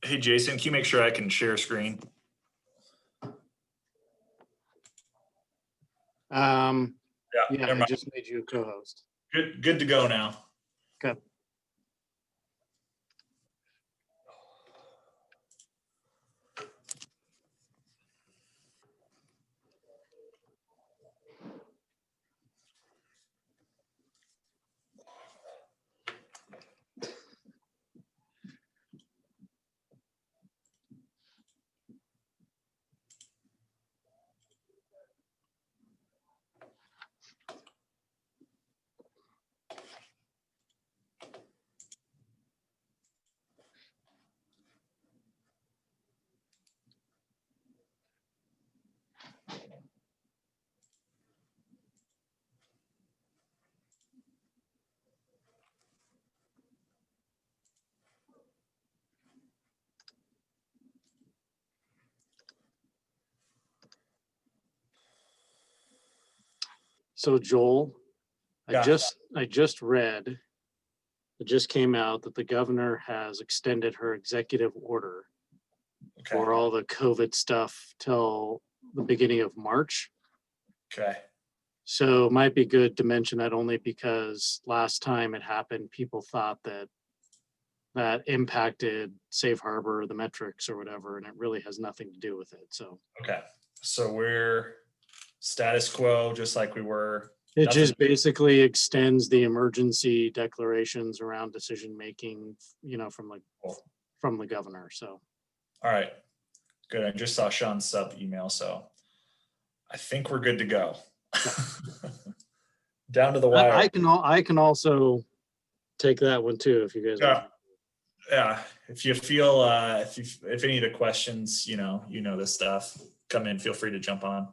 Hey, Jason, can you make sure I can share screen? Yeah, never I mind. just made you a co-host. Good to go now. Okay. So Joel, Yeah. I just read, it just came out that the governor has extended her executive order Okay. for all the COVID stuff till the beginning of March. Okay. So it might be good to mention that only because last time it happened, people thought that that impacted Safe Harbor, the metrics or whatever, and it really has nothing to do with it. So Okay. So we're status quo, just like we were. it Nothing. just basically extends the emergency declarations around decision making, from the governor. So All right. Good. I just saw Sean's sub email, so I think we're good to go. Down to the wire. I can also take that one too if you guys want. Yeah. If you feel if any of the questions, you know this stuff, come in, feel free to jump on.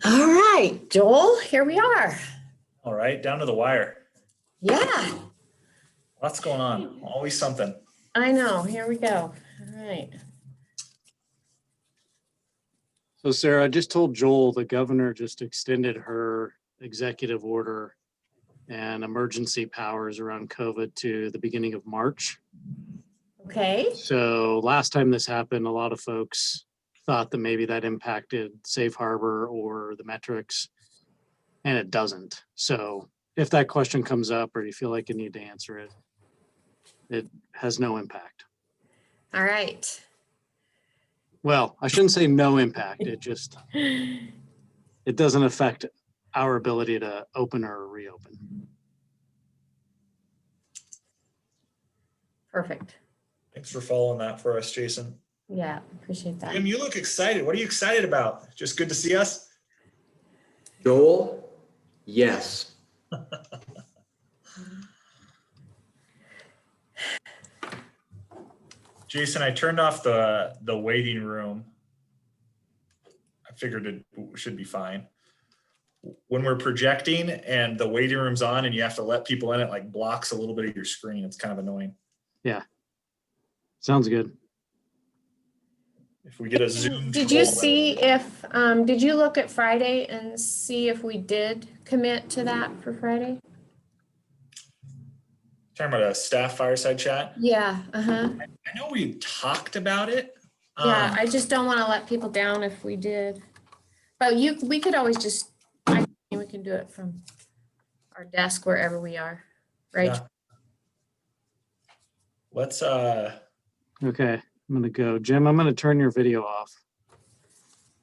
All right, Joel, here we are. All right, down to the wire. Yeah, Lots going on. Always something. I know. Here we go. All right. So Sarah, I just told Joel the governor just extended her executive order and emergency powers around COVID to the beginning of March. Okay. So last time this happened, a lot of folks thought that maybe that impacted Safe Harbor or the metrics, and it doesn't. So if that question comes up or you feel like you need to answer it, it has no impact. All right. Well, I shouldn't say no impact. It just, it doesn't affect our ability to open or reopen. Perfect. Thanks for following that for us, Jason. Yeah, appreciate that. Jim, you look excited. What are you excited about? Just good to see us? Joel, yes. Jason, I turned off the waiting room. I figured it should be fine. When we're projecting and the waiting room's on and you have to let people in, it like blocks a little bit of your screen. It's kind of annoying. Yeah. Sounds good. If we get a Zoom. Did you see if, did you look at Friday and see if we did commit to that for Friday? Talking about a staff fireside chat? Yeah, I know we talked about it. Yeah, I just don't want to let people down if we did. But we could always just, we can do it from our desk wherever we are, right? Yeah. Let's Okay, I'm gonna go. Jim, I'm gonna turn your video off.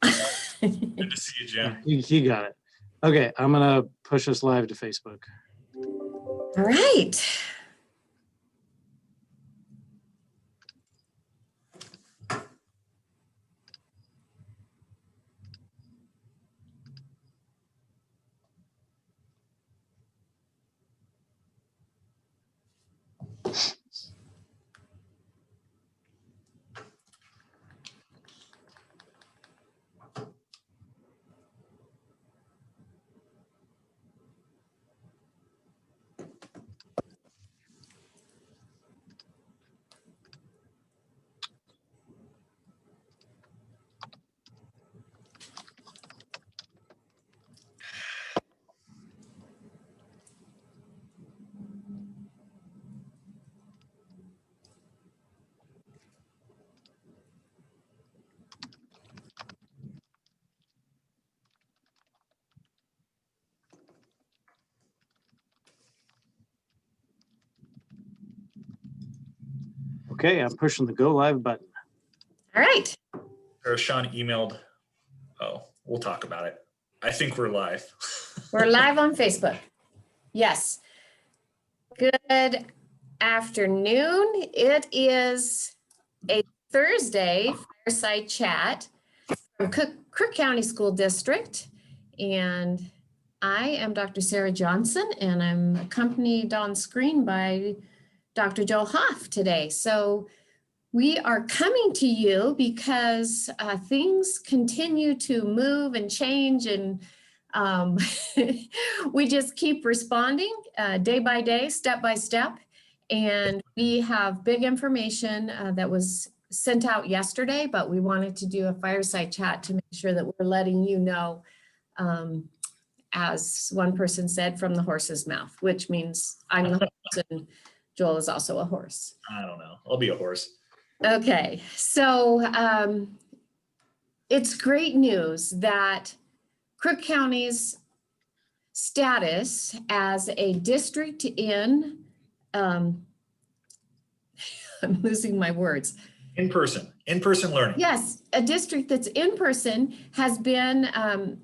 good to see you, Jim. He got it. Okay, I'm gonna push us live to Facebook. All right. Okay, I'm pushing the go live button. All right. Sean emailed. Oh, we'll talk about it. I think we're live. We're live on Facebook. Yes. Good afternoon. It is a Thursday fireside chat from Kirk County School District. And I am Dr. Sarah Johnson, and I'm accompanied on screen by Dr. Joel Hoff today. So we are coming to you because things continue to move and change, and we just keep responding day by day, step by step. And we have big information that was sent out yesterday, but we wanted to do a fireside chat to make sure that we're letting you know, as one person said, from the horse's mouth, which means I'm the horse and Joel is also a horse. I don't know. I'll be a horse. Okay, so it's great news that Crook County's status as a district in, I'm losing my words. In person learning. Yes, a district that's in person has been,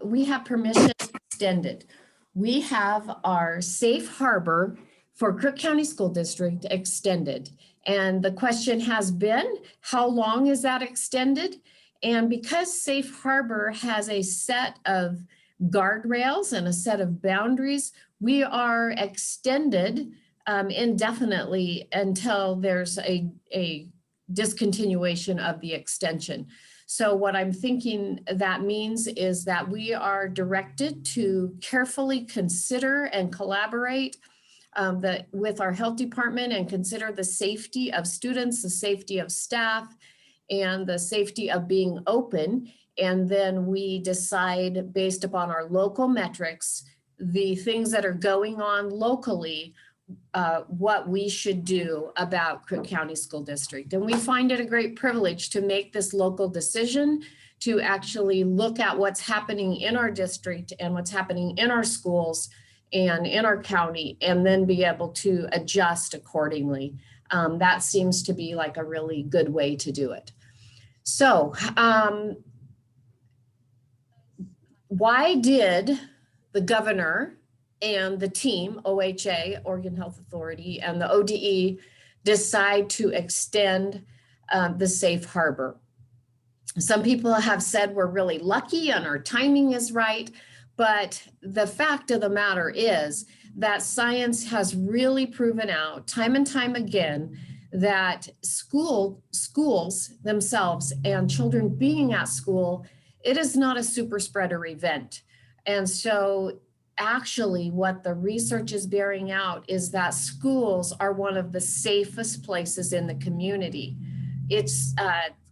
we have permission extended. We have our safe harbor for Crook County School District extended. And the question has been, how long is that extended? And because safe harbor has a set of guardrails and a set of boundaries, we are extended indefinitely until there's a discontinuation of the extension. So what I'm thinking that means is that we are directed to carefully consider and collaborate with our health department and consider the safety of students, the safety of staff, and the safety of being open. And then we decide based upon our local metrics, the things that are going on locally, what we should do about Crook County School District. And we find it a great privilege to make this local decision, to actually look at what's happening in our district and what's happening in our schools and in our county, and then be able to adjust accordingly. That seems to be like a really good way to do it. So why did the governor and the team, OHA, Oregon Health Authority, and the ODE decide to extend the safe harbor? Some people have said we're really lucky and our timing is right, but the fact of the matter is that science has really proven out time and time again that schools themselves and children being at school, it is not a super spreader event. And so actually what the research is bearing out is that schools are one of the safest places in the community. It's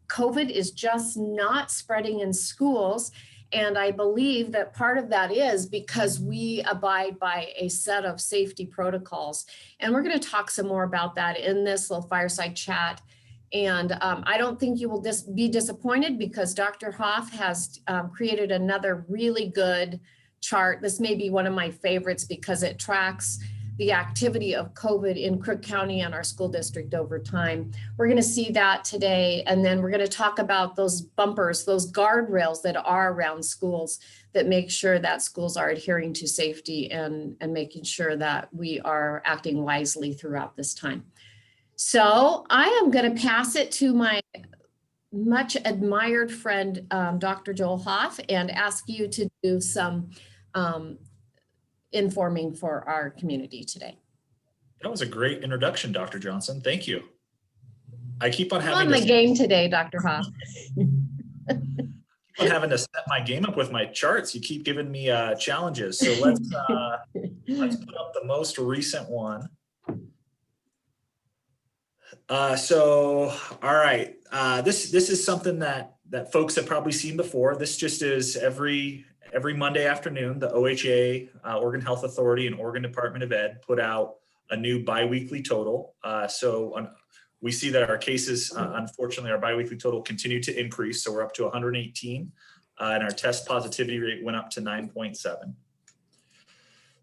COVID is just not spreading in schools. And I believe that part of that is because we abide by a set of safety protocols. And we're going to talk some more about that in this little fireside chat. And I don't think you will be disappointed, because Dr. Hoff has created another really good chart. This may be one of my favorites because it tracks the activity of COVID in Crook County and our school district over time. We're going to see that today. And then we're going to talk about those bumpers, those guardrails that are around schools that make sure that schools are adhering to safety and making sure that we are acting wisely throughout this time. So I am going to pass it to my much admired friend, Dr. Joel Hoff, and ask you to do some informing for our community today. That was a great introduction, Dr. Johnson. Thank you. I keep on You're having on the to, game today, Dr. Hoff. set my game up with my charts. You keep giving me challenges. So let's put up the most recent one. All right. This is something that folks have probably seen before. This just is every Monday afternoon, the OHA, Oregon Health Authority, and Oregon Department of Ed put out a new biweekly total. We see that our cases, unfortunately, our biweekly total continued to increase. So we're up to 118, and our test positivity rate went up to 9.7.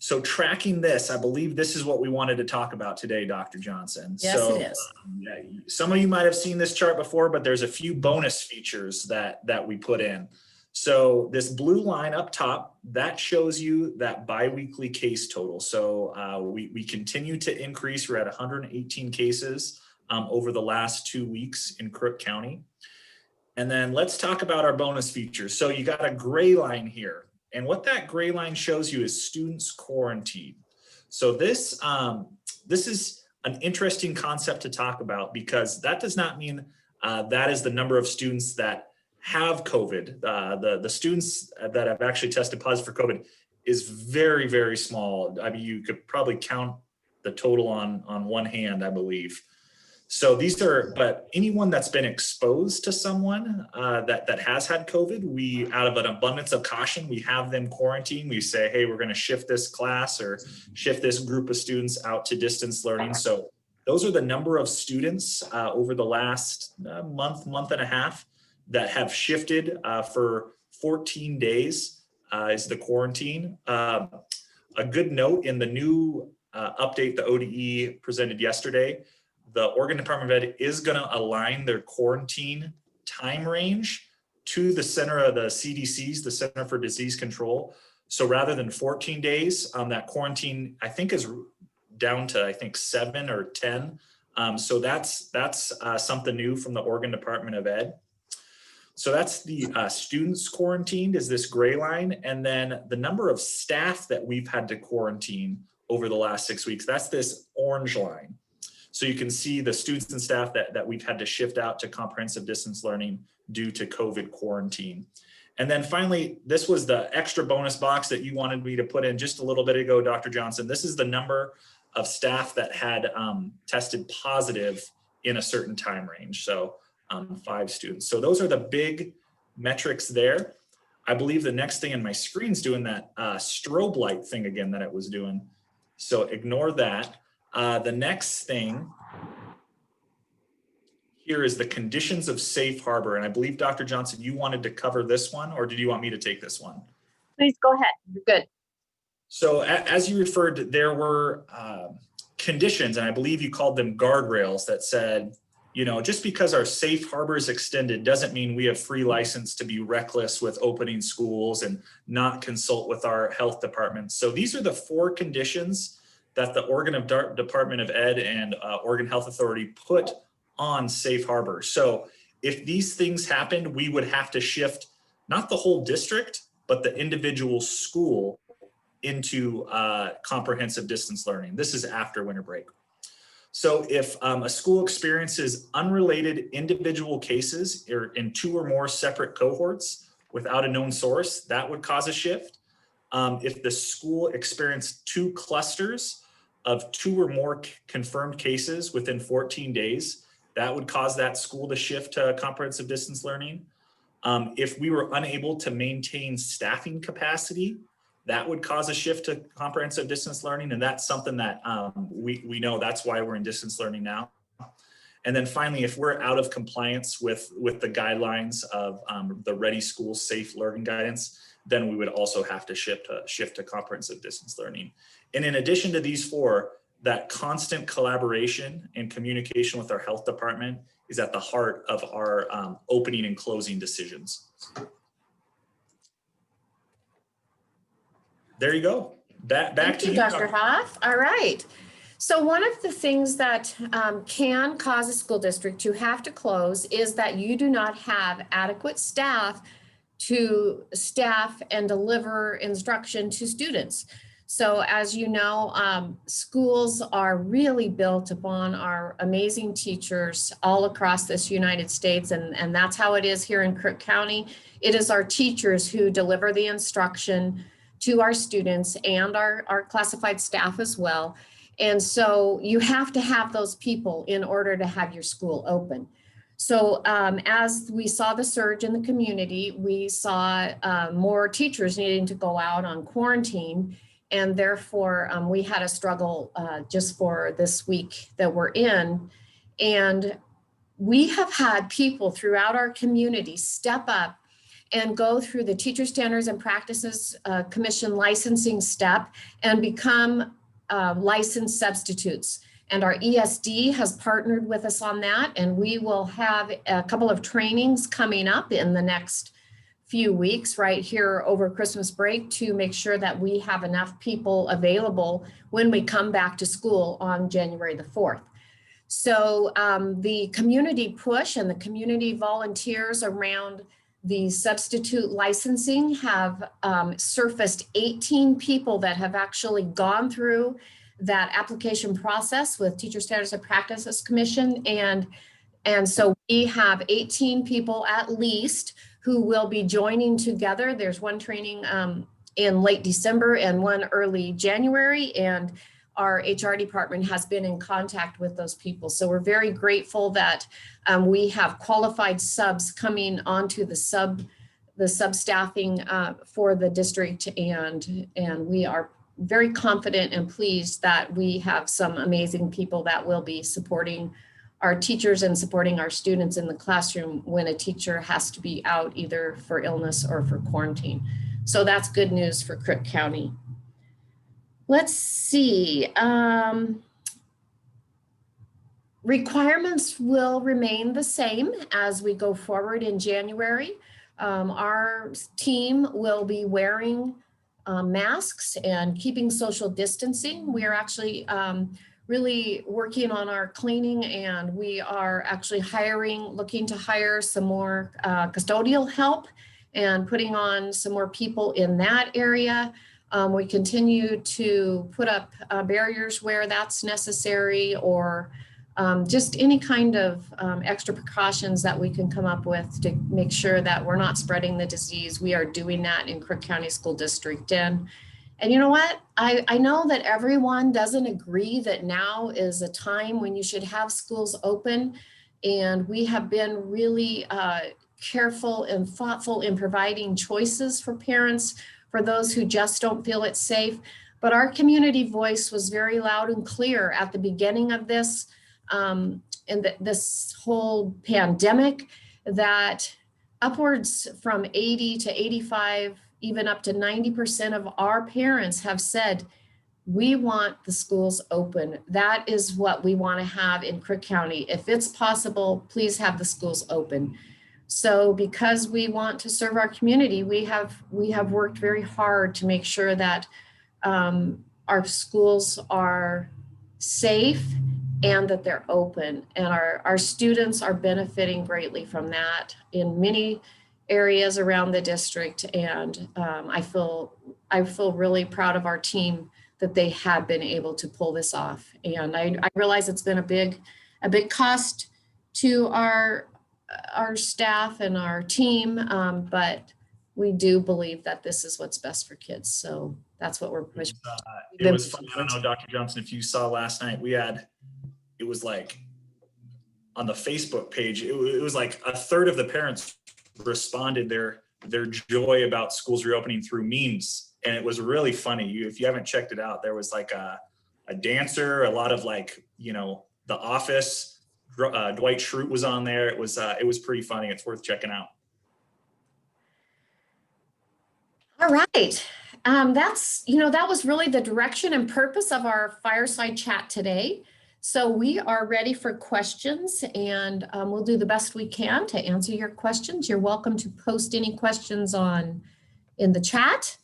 So tracking this, I believe this is what we wanted to talk about today, Dr. Johnson. Yes, so, it is. Some of you might have seen this chart before, but there's a few bonus features that we put in. So this blue line up top, that shows you that biweekly case total. So we continue to increase. We're at 118 cases over the last 2 weeks in Crook County. And then let's talk about our bonus features. So you got a gray line here. And what that gray line shows you is students quarantined. So this is an interesting concept to talk about, because that does not mean that is the number of students that have COVID. The students that have actually tested positive for COVID is very, very small. I mean, you could probably count the total on one hand, I believe. So but anyone that's been exposed to someone that has had COVID, we, out of an abundance of caution, we have them quarantine. We say, hey, we're going to shift this class or shift this group of students out to distance learning. So those are the number of students over the last month and a half that have shifted for 14 days is the quarantine. A good note in the new update the ODE presented yesterday, the Oregon Department of Ed is going to align their quarantine time range to the center of the CDC's, the Center for Disease Control. So rather than 14 days, that quarantine, I think, is down to, 7 or 10. So that's something new from the Oregon Department of Ed. So that's the students quarantined, is this gray line. And then the number of staff that we've had to quarantine over the last 6 weeks, that's this orange line. So you can see the students and staff that we've had to shift out to comprehensive distance learning due to COVID quarantine. And then finally, this was the extra bonus box that you wanted me to put in just a little bit ago, Dr. Johnson. This is the number of staff that had tested positive in a certain time range. So 5 students. So those are the metrics there. I believe the next thing, and my screen's doing that strobe light thing again that it was doing. So ignore that. The next thing here is the conditions of safe harbor. And I believe, Dr. Johnson, you wanted to cover this one, or did you want me to take this one? Please go ahead. You're good. So as you referred, there were conditions, and I believe you called them guardrails, that said, you know, just because our safe harbor is extended doesn't mean we have free license to be reckless with opening schools and not consult with our health departments. So these are the 4 conditions that the Oregon Department of Ed and Oregon Health Authority put on safe harbor. So if these things happened, we would have to shift not the whole district, but the individual school into comprehensive distance learning. This is after winter break. So if a school experiences unrelated individual cases or in 2 or more separate cohorts without a known source, that would cause a shift. If the school experienced 2 clusters of 2 or more confirmed cases within 14 days, that would cause that school to shift to comprehensive distance learning. If we were unable to maintain staffing capacity, that would cause a shift to comprehensive distance learning. And that's something that we know, that's why we're in distance learning now. And then finally, if we're out of compliance with the guidelines of the Ready School Safe Learning Guidance, then we would also have to shift to comprehensive distance learning. And in addition to these 4, that constant collaboration and communication with our health department is at the heart of our opening and closing decisions. There you go. Back Thank to you, you, Dr. Hoff. All right. So one of the things that can cause a school district to have to close is that you do not have adequate staff to staff and deliver instruction to students. So as you know, schools are really built upon our amazing teachers all across this United States, and that's how it is here in Kirk County. It is our teachers who deliver the instruction to our students and our classified staff as well. And so you have to have those people in order to have your school open. So as we saw the surge in the community, we saw more teachers needing to go out on quarantine. And therefore, we had a struggle just for this week that we're in. And we have had people throughout our community step up and go through the Teacher Standards and Practices Commission licensing step and become licensed substitutes. And our ESD has partnered with us on that. And we will have a couple of trainings coming up in the next few weeks right here over Christmas break to make sure that we have enough people available when we come back to school on January the 4th. So the community push and the community volunteers around the substitute licensing have surfaced 18 people that have actually gone through that application process with Teacher Standards and Practices Commission. And so we have 18 people at least who will be joining together. There's one training in late December and one early January, and our HR department has been in contact with those people. So we're very grateful that we have qualified subs coming onto the sub staffing for the district, and we are very confident and pleased that we have some amazing people that will be supporting our teachers and supporting our students in the classroom when a teacher has to be out either for illness or for quarantine. So that's good news for Kirk County. Let's see. Requirements will remain the same as we go forward in January. Our team will be wearing masks and keeping social distancing. We are actually really working on our cleaning, and we are actually looking to hire some more custodial help and putting on some more people in that area. We continue to put up barriers where that's necessary, or just any kind of extra precautions that we can come up with to make sure that we're not spreading the disease. We are doing that in Kirk County School District. And you know what? I know that everyone doesn't agree that now is a time when you should have schools open. And we have been really careful and thoughtful in providing choices for parents, for those who just don't feel it's safe. But our community voice was very loud and clear at the beginning of this, this whole pandemic, that upwards from 80 to 85, even up to 90% of our parents have said, we want the schools open. That is what we want to have in Crook County. If it's possible, please have the schools open. So because we want to serve our community, we have worked very hard to make sure that our schools are safe and that they're open. And our students are benefiting greatly from that in many areas around the district. And I feel really proud of our team that they have been able to pull this off. And I realize it's been a big cost to our staff and our team, but we do believe that this is what's best for kids. So that's what we're pushing. It was fun. I don't know, Dr. Johnson, if you saw last night, it was like on the Facebook page, it was like a third of the parents responded their joy about schools reopening through memes. And it was really funny. If you haven't checked it out, there was like a dancer, a lot of like, The Office, Dwight Schrute was on there. It was pretty funny. It's worth checking out. All right. That was really the direction and purpose of our fireside chat today. So we are ready for questions, and we'll do the best we can to answer your questions. You're welcome to post any questions in the chat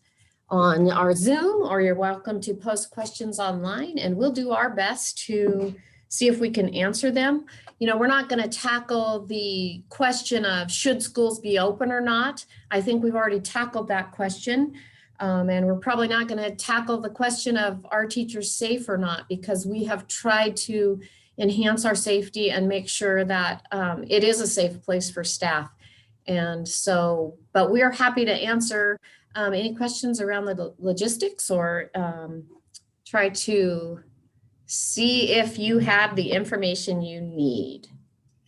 on our Zoom, or you're welcome to post questions online, and we'll do our best to see if we can answer them. We're not going to tackle the question of should schools be open or not. I think we've already tackled that question. And we're probably not going to tackle the question of are teachers safe or not, because we have tried to enhance our safety and make sure that it is a safe place for staff. And so, but we are happy to answer any questions around the logistics, or try to see if you have the information you need.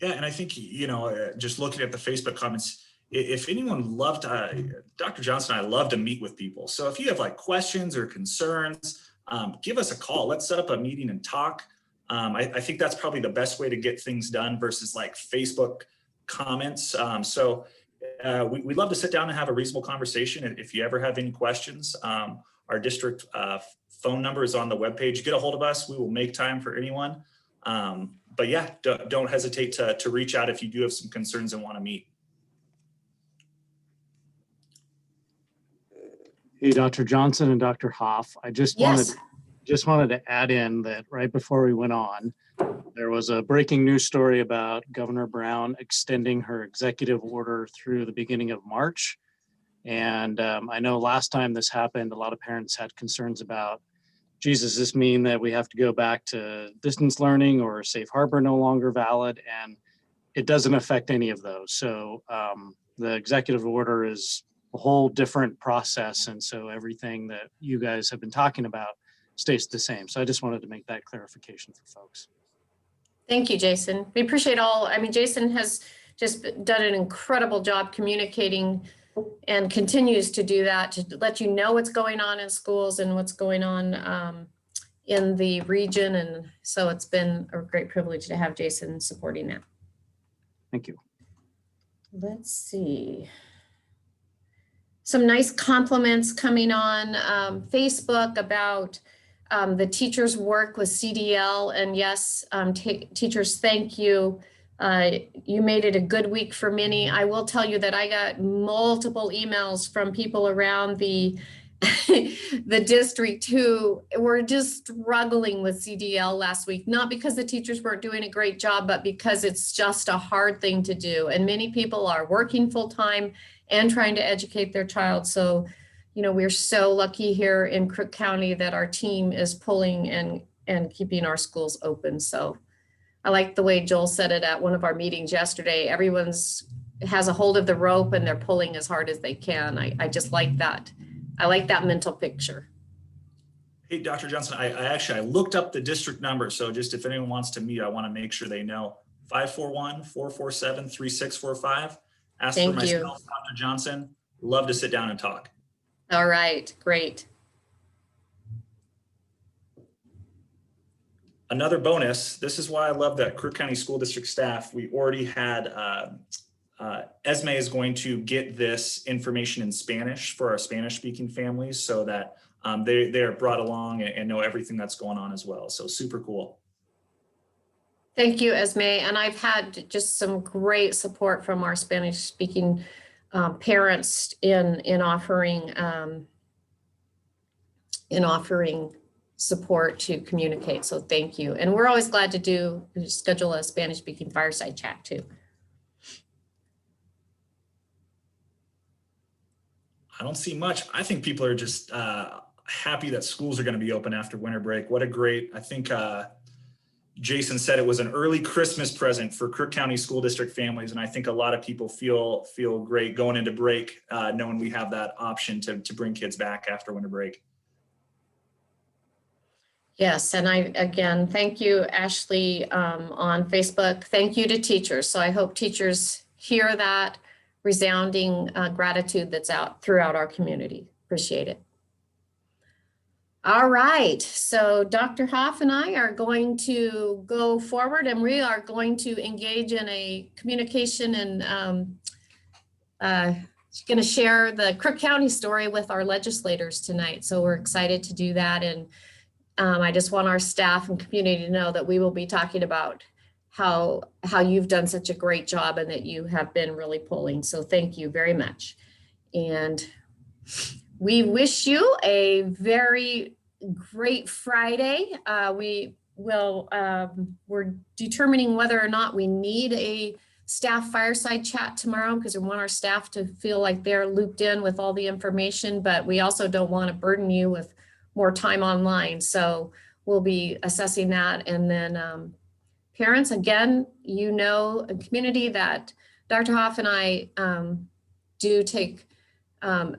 Yeah, and I think, just looking at the Facebook comments, if anyone loved, Dr. Johnson and I love to meet with people. So if you have like questions or concerns, give us a call. Let's set up a meeting and talk. I think that's probably the best way to get things done versus like Facebook comments. We'd love to sit down and have a reasonable conversation. If you ever have any questions, our district phone number is on the webpage. Get a hold of us. We will make time for anyone. But yeah, don't hesitate to reach out if you do have some concerns and want to meet. Hey, Dr. Johnson and Dr. Hoff, I just wanted to add in that right before we went on, there was a breaking news story about Governor Brown extending her executive order through the beginning of March. And I know last time this happened, a lot of parents had concerns about, does this mean that we have to go back to distance learning or safe harbor no longer valid? And it doesn't affect any of those. So the executive order is a whole different process. And so everything that you guys have been talking about stays the same. So I just wanted to make that clarification for folks. Thank you, Jason. We appreciate Jason has just done an incredible job communicating and continues to do that, to let you know what's going on in schools and what's going on in the region. And so it's been a great privilege to have Jason supporting that. Thank you. Let's see. Some nice compliments coming on Facebook about the teachers' work with CDL. And yes, teachers, thank you. You made it a good week for many. I will tell you that I got multiple emails from people around the district who were just struggling with CDL last week, not because the teachers weren't doing a great job, but because it's just a hard thing to do. And many people are working full time and trying to educate their child. So, we're so lucky here in Crook County that our team is pulling and keeping our schools open. So I like the way Joel said it at one of our meetings yesterday. Everyone's has a hold of the rope and they're pulling as hard as they can. I just like that. I like that mental picture. Hey, Dr. Johnson, I looked up the district number. So just if anyone wants to meet, I want to make sure they know 541-447-3645. As for Thank you. myself, Dr. Johnson, love to sit down and talk. All right, great. Another bonus, this is why I love that Kirk County School District staff, we already had, Esme is going to get this information in Spanish for our Spanish speaking families so that they're brought along and know everything that's going on as well. So super cool. Thank you, Esme. And I've had just some great support from our Spanish speaking parents in offering support to communicate. So thank you. And we're always glad to schedule a Spanish speaking fireside chat too. I don't see much. I think people are just happy that schools are going to be open after winter break. What a great, I think Jason said it was an early Christmas present for Kirk County School District families. And I think a lot of people feel great going into break, knowing we have that option to bring kids back after winter break. Yes, and again, thank you, Ashley, on Facebook. Thank you to teachers. So I hope teachers hear that resounding gratitude that's out throughout our community. Appreciate it. All right, so Dr. Hoff and I are going to go forward and we are going to engage in a communication and going to share the Kirk County story with our legislators tonight. So we're excited to do that. And I just want our staff and community to know that we will be talking about how you've done such a great job and that you have been really pulling. So thank you very much. And we wish you a very great Friday. We're determining whether or not we need a staff fireside chat tomorrow because we want our staff to feel like they're looped in with all the information, but we also don't want to burden you with more time online. So we'll be assessing that. And then parents, again, you know, a community that Dr. Hoff and I do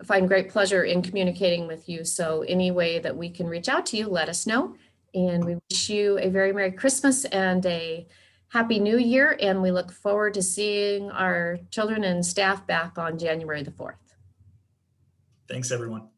find great pleasure in communicating with you. So any way that we can reach out to you, let us know. And we wish you a very Merry Christmas and a Happy New Year. And we look forward to seeing our children and staff back on January the 4th. Thanks, everyone.